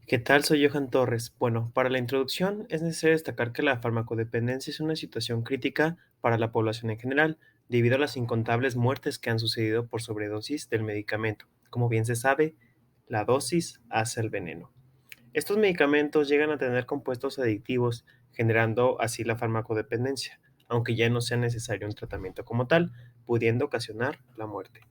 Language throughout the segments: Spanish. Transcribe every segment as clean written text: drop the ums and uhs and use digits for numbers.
¿Qué tal? Soy Johan Torres. Bueno, para la introducción es necesario destacar que la farmacodependencia es una situación crítica para la población en general, debido a las incontables muertes que han sucedido por sobredosis del medicamento. Como bien se sabe, la dosis hace el veneno. Estos medicamentos llegan a tener compuestos adictivos, generando así la farmacodependencia, aunque ya no sea necesario un tratamiento como tal, pudiendo ocasionar la muerte.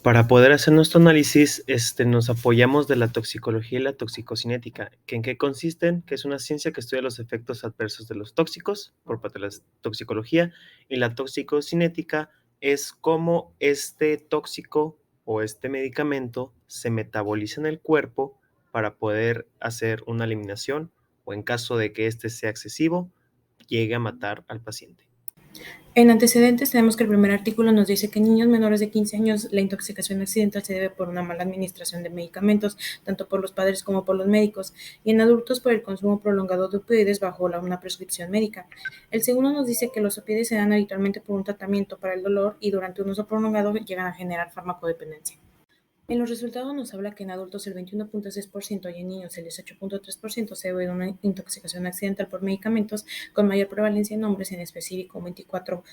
Para poder hacer nuestro análisis, nos apoyamos de la toxicología y la toxicocinética, que en qué consisten, que es una ciencia que estudia los efectos adversos de los tóxicos por parte de la toxicología, y la toxicocinética es cómo este tóxico o este medicamento se metaboliza en el cuerpo para poder hacer una eliminación o en caso de que este sea excesivo, llegue a matar al paciente. En antecedentes tenemos que el primer artículo nos dice que en niños menores de 15 años la intoxicación accidental se debe por una mala administración de medicamentos, tanto por los padres como por los médicos, y en adultos por el consumo prolongado de opioides bajo una prescripción médica. El segundo nos dice que los opioides se dan habitualmente por un tratamiento para el dolor y durante un uso prolongado llegan a generar farmacodependencia. En los resultados nos habla que en adultos el 21.6% y en niños el 18.3% se debe de una intoxicación accidental por medicamentos, con mayor prevalencia en hombres, en específico un 24%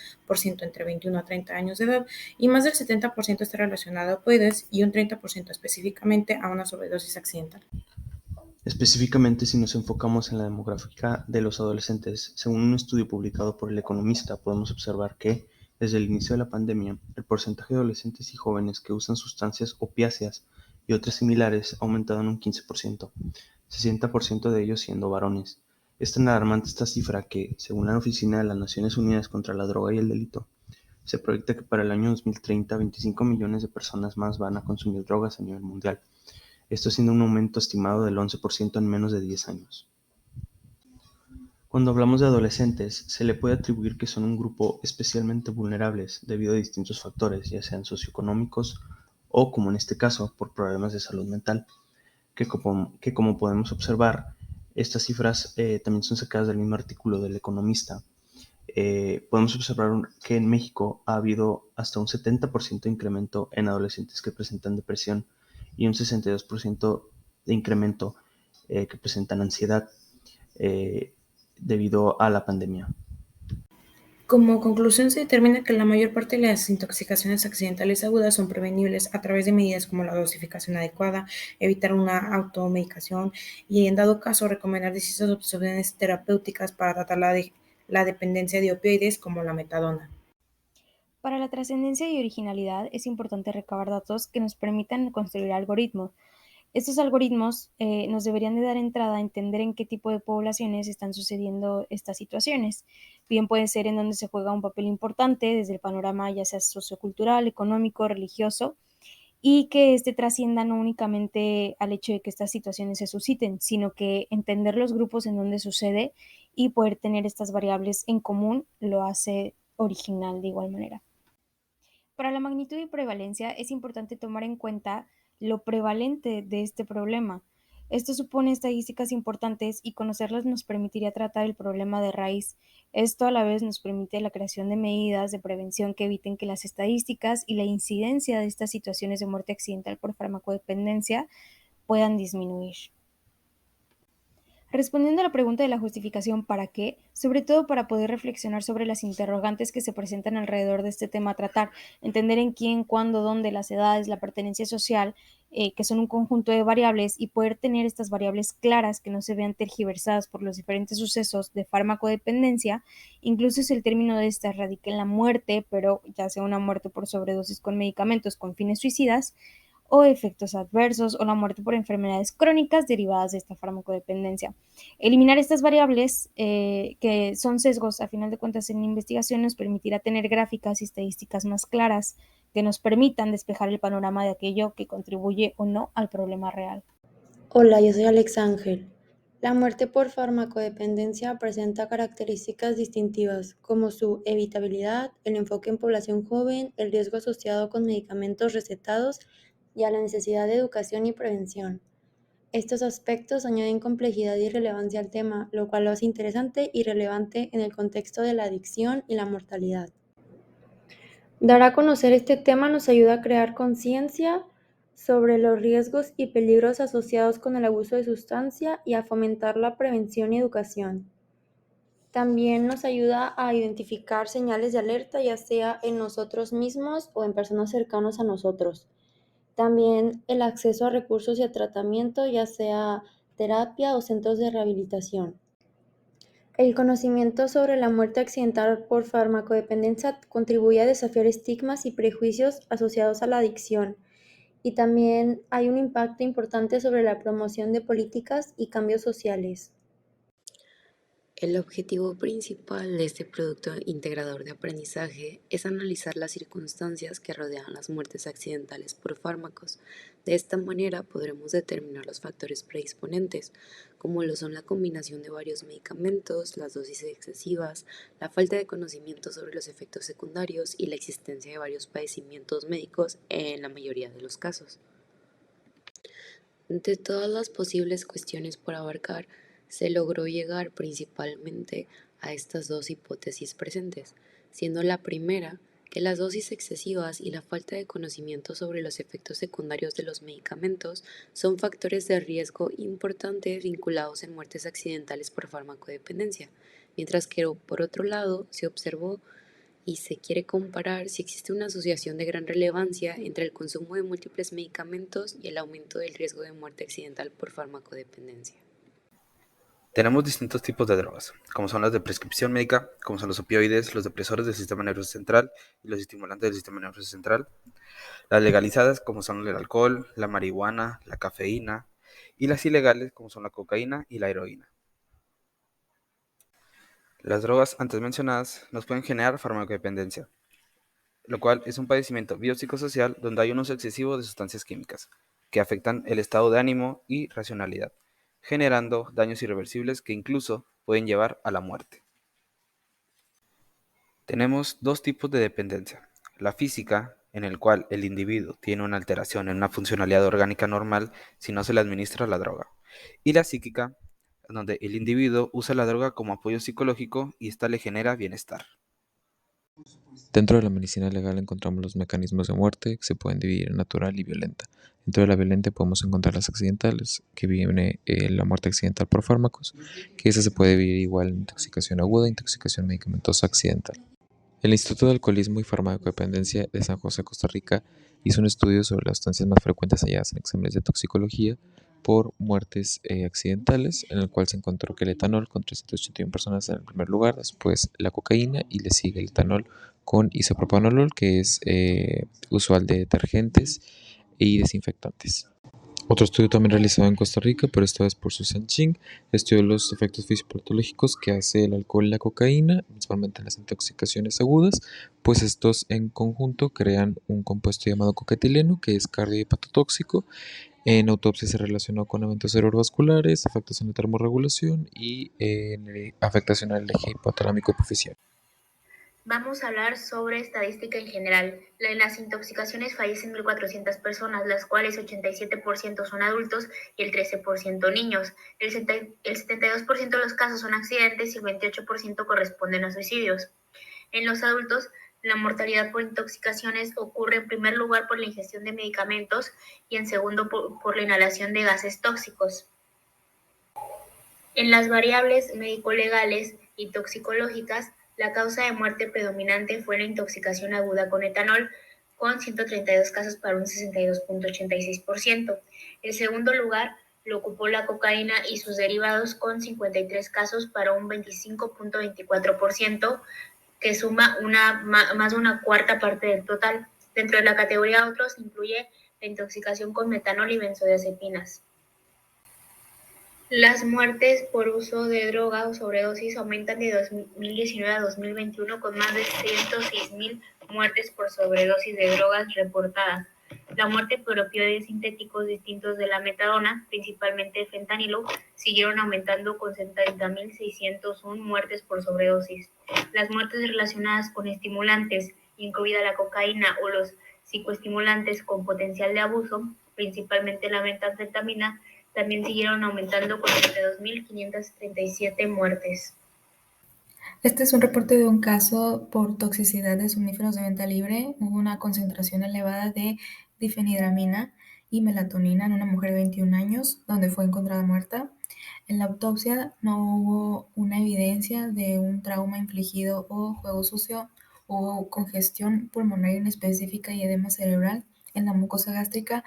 entre 21 a 30 años de edad, y más del 70% está relacionado a opioides y un 30% específicamente a una sobredosis accidental. Específicamente, si nos enfocamos en la demográfica de los adolescentes, según un estudio publicado por El Economista, podemos observar que, desde el inicio de la pandemia, el porcentaje de adolescentes y jóvenes que usan sustancias opiáceas y otras similares ha aumentado en un 15%, 60% de ellos siendo varones. Es tan alarmante esta cifra que, según la Oficina de las Naciones Unidas contra la Droga y el Delito, se proyecta que para el año 2030 25 millones de personas más van a consumir drogas a nivel mundial, esto siendo un aumento estimado del 11% en menos de 10 años. Cuando hablamos de adolescentes, se le puede atribuir que son un grupo especialmente vulnerables debido a distintos factores, ya sean socioeconómicos o, como en este caso, por problemas de salud mental, que como podemos observar, estas cifras también son sacadas del mismo artículo del Economista. Podemos observar que en México ha habido hasta un 70% de incremento en adolescentes que presentan depresión y un 62% de incremento que presentan ansiedad eh, debido a la pandemia. Como conclusión, se determina que la mayor parte de las intoxicaciones accidentales agudas son prevenibles a través de medidas como la dosificación adecuada, evitar una automedicación y, en dado caso, recomendar distintas opciones terapéuticas para tratar la dependencia de opioides como la metadona. Para la trascendencia y originalidad es importante recabar datos que nos permitan construir algoritmos. Estos algoritmos nos deberían de dar entrada a entender en qué tipo de poblaciones están sucediendo estas situaciones. Bien puede ser en donde se juega un papel importante desde el panorama ya sea sociocultural, económico, religioso, y que este trascienda no únicamente al hecho de que estas situaciones se susciten, sino que entender los grupos en donde sucede y poder tener estas variables en común lo hace original de igual manera. Para la magnitud y prevalencia es importante tomar en cuenta lo prevalente de este problema. Esto supone estadísticas importantes y conocerlas nos permitiría tratar el problema de raíz. Esto a la vez nos permite la creación de medidas de prevención que eviten que las estadísticas y la incidencia de estas situaciones de muerte accidental por farmacodependencia puedan disminuir. Respondiendo a la pregunta de la justificación ¿para qué? Sobre todo para poder reflexionar sobre las interrogantes que se presentan alrededor de este tema a tratar, entender en quién, cuándo, dónde, las edades, la pertenencia social, que son un conjunto de variables y poder tener estas variables claras que no se vean tergiversadas por los diferentes sucesos de farmacodependencia, incluso si el término de esta radica en la muerte, pero ya sea una muerte por sobredosis con medicamentos con fines suicidas, o efectos adversos o la muerte por enfermedades crónicas derivadas de esta farmacodependencia. Eliminar estas variables que son sesgos a final de cuentas en investigación nos permitirá tener gráficas y estadísticas más claras que nos permitan despejar el panorama de aquello que contribuye o no al problema real. Hola, yo soy Alex Ángel. La muerte por farmacodependencia presenta características distintivas como su evitabilidad, el enfoque en población joven, el riesgo asociado con medicamentos recetados y a la necesidad de educación y prevención. Estos aspectos añaden complejidad y relevancia al tema, lo cual lo hace interesante y relevante en el contexto de la adicción y la mortalidad. Dar a conocer este tema nos ayuda a crear conciencia sobre los riesgos y peligros asociados con el abuso de sustancia y a fomentar la prevención y educación. También nos ayuda a identificar señales de alerta, ya sea en nosotros mismos o en personas cercanas a nosotros. También el acceso a recursos y a tratamiento, ya sea terapia o centros de rehabilitación. El conocimiento sobre la muerte accidental por farmacodependencia contribuye a desafiar estigmas y prejuicios asociados a la adicción. Y también hay un impacto importante sobre la promoción de políticas y cambios sociales. El objetivo principal de este producto integrador de aprendizaje es analizar las circunstancias que rodean las muertes accidentales por fármacos. De esta manera podremos determinar los factores predisponentes, como lo son la combinación de varios medicamentos, las dosis excesivas, la falta de conocimiento sobre los efectos secundarios y la existencia de varios padecimientos médicos en la mayoría de los casos. De todas las posibles cuestiones por abarcar, se logró llegar principalmente a estas dos hipótesis presentes, siendo la primera que las dosis excesivas y la falta de conocimiento sobre los efectos secundarios de los medicamentos son factores de riesgo importantes vinculados en muertes accidentales por farmacodependencia, mientras que por otro lado se observó y se quiere comparar si existe una asociación de gran relevancia entre el consumo de múltiples medicamentos y el aumento del riesgo de muerte accidental por farmacodependencia. Tenemos distintos tipos de drogas, como son las de prescripción médica, como son los opioides, los depresores del sistema nervioso central y los estimulantes del sistema nervioso central. Las legalizadas, como son el alcohol, la marihuana, la cafeína, y las ilegales, como son la cocaína y la heroína. Las drogas antes mencionadas nos pueden generar farmacodependencia, lo cual es un padecimiento biopsicosocial donde hay un uso excesivo de sustancias químicas, que afectan el estado de ánimo y racionalidad, generando daños irreversibles que incluso pueden llevar a la muerte. Tenemos dos tipos de dependencia. La física, en el cual el individuo tiene una alteración en una funcionalidad orgánica normal si no se le administra la droga. Y la psíquica, donde el individuo usa la droga como apoyo psicológico y esta le genera bienestar. Dentro de la medicina legal encontramos los mecanismos de muerte que se pueden dividir en natural y violenta. Dentro de la violenta podemos encontrar las accidentales, que viene la muerte accidental por fármacos, que esa se puede dividir igual en intoxicación aguda e intoxicación medicamentosa accidental. El Instituto de Alcoholismo y Farmacodependencia de San José, Costa Rica, hizo un estudio sobre las sustancias más frecuentes halladas en exámenes de toxicología por muertes accidentales, en el cual se encontró que el etanol con 381 personas en el primer lugar, después la cocaína y le sigue el etanol con isopropanolol, que es usual de detergentes y desinfectantes. Otro estudio también realizado en Costa Rica, pero esta vez por Susan Ching, estudió los efectos fisiopatológicos que hace el alcohol y la cocaína, principalmente en las intoxicaciones agudas, pues estos en conjunto crean un compuesto llamado coquetileno, que es cardiopatotóxico. En autopsia se relacionó con eventos cerebrovasculares, afectación de termorregulación y afectación al eje hipotalámico epifisial. Vamos a hablar sobre estadística en general. En las intoxicaciones fallecen 1.400 personas, las cuales 87% son adultos y el 13% niños. El 72% de los casos son accidentes y el 28% corresponden a suicidios. En los adultos, la mortalidad por intoxicaciones ocurre en primer lugar por la ingestión de medicamentos y en segundo por la inhalación de gases tóxicos. En las variables médico-legales y toxicológicas, la causa de muerte predominante fue la intoxicación aguda con etanol, con 132 casos para un 62.86%. El segundo lugar lo ocupó la cocaína y sus derivados con 53 casos para un 25.24%, que suma más de una cuarta parte del total. Dentro de la categoría otros incluye la intoxicación con metanol y benzodiazepinas. Las muertes por uso de droga o sobredosis aumentan de 2019 a 2021 con más de 106.000 muertes por sobredosis de drogas reportadas. La muerte por opioides sintéticos distintos de la metadona, principalmente fentanilo, siguieron aumentando con 70.601 muertes por sobredosis. Las muertes relacionadas con estimulantes, incluida la cocaína o los psicoestimulantes con potencial de abuso, principalmente la metanfetamina, también siguieron aumentando con 32.537 muertes. Este es un reporte de un caso por toxicidad de somníferos de venta libre. Hubo una concentración elevada de difenhidramina y melatonina en una mujer de 21 años, donde fue encontrada muerta. En la autopsia no hubo una evidencia de un trauma infligido o juego sucio. Hubo congestión pulmonar inespecífica y edema cerebral. En la mucosa gástrica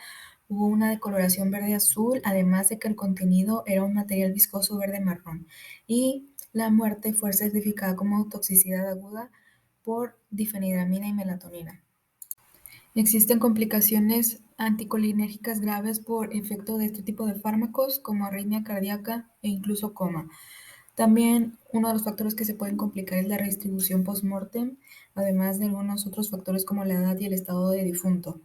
hubo una decoloración verde-azul, además de que el contenido era un material viscoso verde-marrón. Y la muerte fue certificada como toxicidad aguda por difenhidramina y melatonina. Existen complicaciones anticolinérgicas graves por efecto de este tipo de fármacos, como arritmia cardíaca e incluso coma. También uno de los factores que se pueden complicar es la redistribución post-mortem, además de algunos otros factores como la edad y el estado de difunto.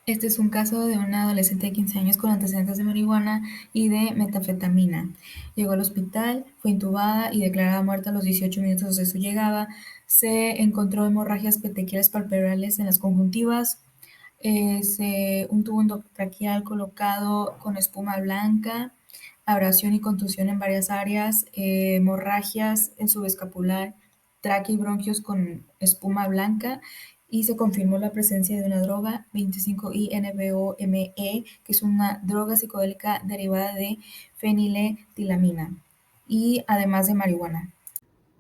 Este es un caso de una adolescente de 15 años con antecedentes de marihuana y de metanfetamina. Llegó al hospital, fue intubada y declarada muerta a los 18 minutos de su llegada. Se encontró hemorragias petequiales palpebrales en las conjuntivas. Un tubo endotraqueal colocado con espuma blanca, abrasión y contusión en varias áreas, hemorragias en subescapular, tráquea y bronquios con espuma blanca, y se confirmó la presencia de una droga, 25-INBOME, que es una droga psicodélica derivada de feniletilamina, y además de marihuana.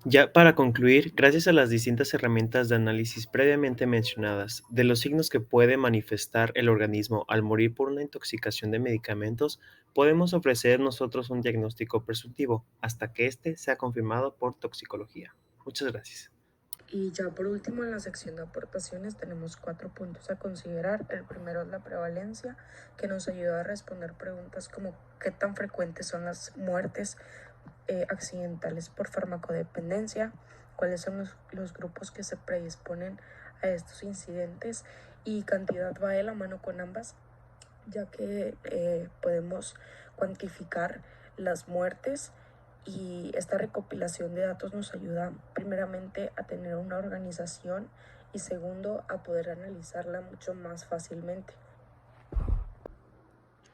Ya para concluir, gracias a las distintas herramientas de análisis previamente mencionadas, de los signos que puede manifestar el organismo al morir por una intoxicación de medicamentos, podemos ofrecer nosotros un diagnóstico presuntivo hasta que éste sea confirmado por toxicología. Muchas gracias. Y ya por último, en la sección de aportaciones tenemos 4 puntos a considerar. El primero es la prevalencia, que nos ayuda a responder preguntas como qué tan frecuentes son las muertes accidentales por farmacodependencia, cuáles son los grupos que se predisponen a estos incidentes, y cantidad va de la mano con ambas, ya que podemos cuantificar las muertes, y esta recopilación de datos nos ayuda primeramente a tener una organización y segundo a poder analizarla mucho más fácilmente.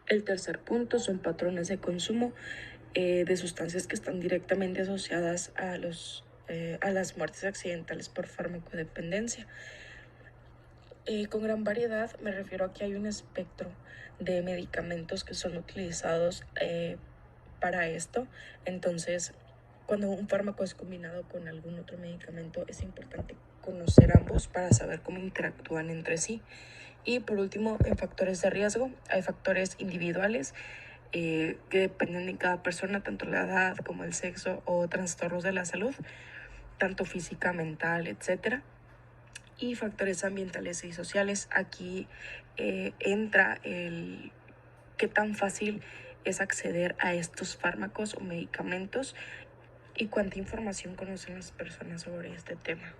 El tercer punto son patrones de consumo de sustancias que están directamente asociadas a las muertes accidentales por farmacodependencia. Con gran variedad me refiero a que hay un espectro de medicamentos que son utilizados para esto. Entonces, cuando un fármaco es combinado con algún otro medicamento, es importante conocer ambos para saber cómo interactúan entre sí. Y por último, en factores de riesgo, hay factores individuales que dependen de cada persona, tanto la edad como el sexo o trastornos de la salud, tanto física, mental, etc. Y factores ambientales y sociales. Aquí entra el qué tan fácil es acceder a estos fármacos o medicamentos y cuánta información conocen las personas sobre este tema.